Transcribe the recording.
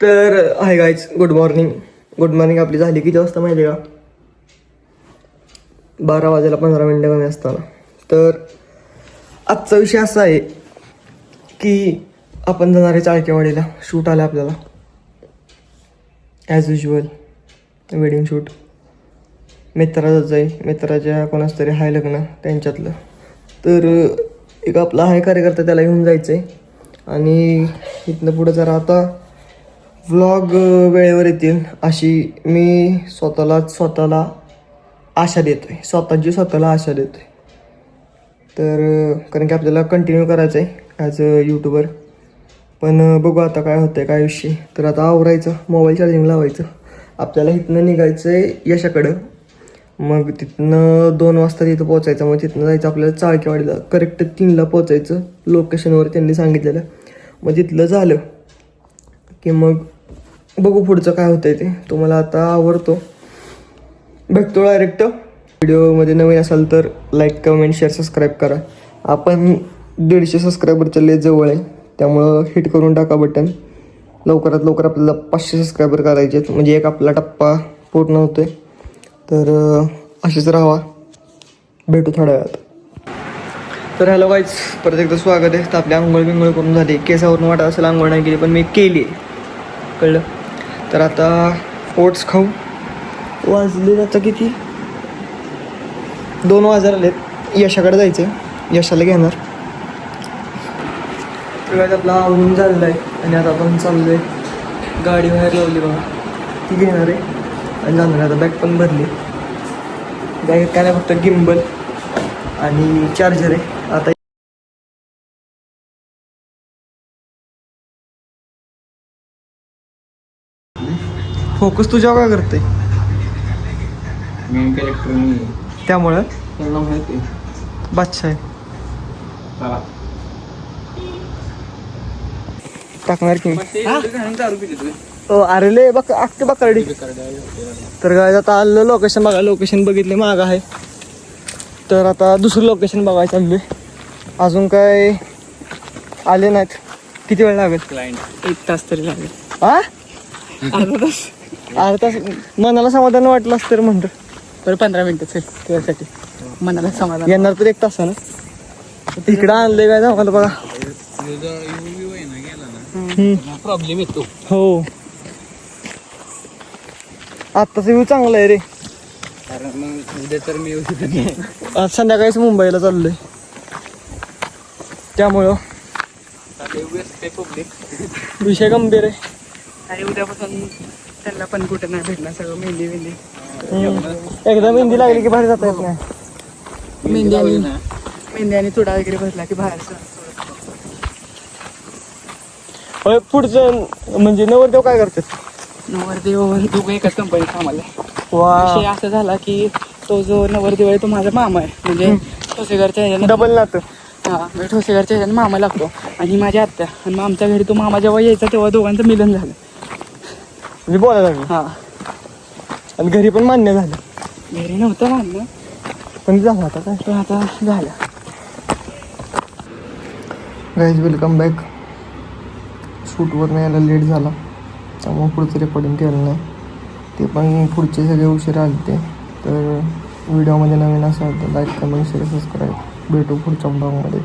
तर hi guys, good morning आपली झाली किती वाजता माहिती आहे का? 12 वाजायला 15 मिनिटं कमी असताना. तर आजचा विषय असा आहे की आपण जाणार आहे चाळकेवाडीला. शूट आलं आपल्याला ॲज युजल, वेडिंग शूट. मित्राचंच आहे, मित्राच्या कोणाच तरी हाय लग्न त्यांच्यातलं. तर एक आपला हाय कार्यकर्ता, त्याला घेऊन जायचं आहे. आणि इथनं पुढं जरा आता व्लॉग वेळेवर येतील अशी मी स्वतःला आशा देतो आहे, स्वतःला आशा देतो आहे. तर कारण की आपल्याला कंटिन्यू करायचं आहे ॲज अ यूट्यूबर. पण बघू आता काय होतं आहे, काय विषय. तर आता आवरायचं, मोबाईल चार्जिंग लावायचं. आपल्याला इथनं निघायचं आहे यशाकडं. मग तिथनं 2 वाजता तिथं पोचायचं. मग तिथनं जायचं आपल्याला चाळकेवाडीला. करेक्ट 3ला पोचायचं लोकेशनवर त्यांनी सांगितलेलं. मग तिथलं झालं की मग बघू पुढचं काय होतं आहे ते. तुम्हाला आता आवडतो भेटतो डायरेक्ट. व्हिडिओमध्ये नवीन असाल तर लाईक, कमेंट, शेअर, सबस्क्राईब करा. आपण 150 सबस्क्रायबरच्या लय जवळ आहे, त्यामुळं हिट करून टाका बटन. लवकरात लवकर आपल्याला 500 सबस्क्रायबर करायचे आहेत, म्हणजे एक आपला टप्पा पूर्ण होतो आहे. तर असेच राहा, भेटू थोड्या वेळात. तर हॅलो गाईज, परत एकदा स्वागत आहे. तर आपली आंघोळ करून झाली. केसावरून वाटत असेल आंघोळ नाही केली, पण मी केली आहे, कळलं. तर आता ओट्स खाऊ. वाजले आता किती, 2 वाजायला आलेत. यशाकडे जायचं आहे, यशाला घेणार. तर काय आपला आवरून झालेला आहे आणि आता आपण चाललो आहे. गाडी बाहेर लावली बघा, ती घेणार आहे आणि जाणार आहे. आता बॅग पण भरली. बॅग काय नाही, फक्त गिम्बल आणि चार्जर आहे. आता फोकस तुझ्या काय करते मेन कॅरेक्टर मी, त्यामुळं त्यांना माहिती बादशाह आहे. चला टाकणार की दारू पिते अरे ले बघ अख्खे बकरडी. तर काय आता आलं लोकेशन बघा. लोकेशन बघितले माग आहे. तर आता दुसरं लोकेशन बघायचं चाललोय. अजून काय आले नाहीत. किती वेळ लागेल? क्लायंट 1 तास तरी लागेल. हा, अर्धा तास. अर्धा तास. मनाला समाधान वाटलं तर म्हणतो. बरं 15 मिनिटच आहे त्यासाठी मनाला समाधान. येणार तर 1 तासानं. तिकडं आणलंय काय आम्हाला बघा. प्रॉब्लेम येतो. हो, आत्ताचा व्ह्यू चांगला आहे रे. कारण मग उद्या तर मी येऊ शकत नाही. आज संध्याकाळीच मुंबईला चाललोय, त्यामुळं विषय गंभीर आहे. आणि उद्यापासून त्यांना पण कुठं नाही भेटणार, सगळं मेहंदी एकदा मेहंदी लागली की बाहेर जाता येत नाही. मेहंदी आणि चुडा वगैरे भरला की बाहेर. होय, पुढचं म्हणजे नवरदेव काय करतात? नवरदेव दोघं एकाच कंपनीत कामाला. वा, विषय असा झाला की तो जो नवरदेव आहे तो माझा मामा आहे, म्हणजे ठोसेघरच्या ह्याच्यानं. डबल नातं. हां, म्हणजे ठोसेघरच्या ह्याच्यानं मामा लागतो आणि माझी आत्या. आणि मग आमच्या घरी तो मामा जेव्हा यायचा तेव्हा दोघांचं मिलन झालं. म्हणजे बोलायला लागलं. हां, आणि घरी पण मान्य झालं. घरी नव्हतं मानलं, पण झालं आता काय. पण आता झालं. Guys, welcome back. शूटवर यायला लेट झाला, त्यामुळे पुढचं रेकॉर्डिंग केलं नाही. ते पण पुढचे सगळे उशीर आले ते. तर व्हिडिओमध्ये नवीन असाल तर लाईक, कमेंट, शेअर, सबस्क्राईब. भेटू पुढच्या ब्लॉगमध्ये.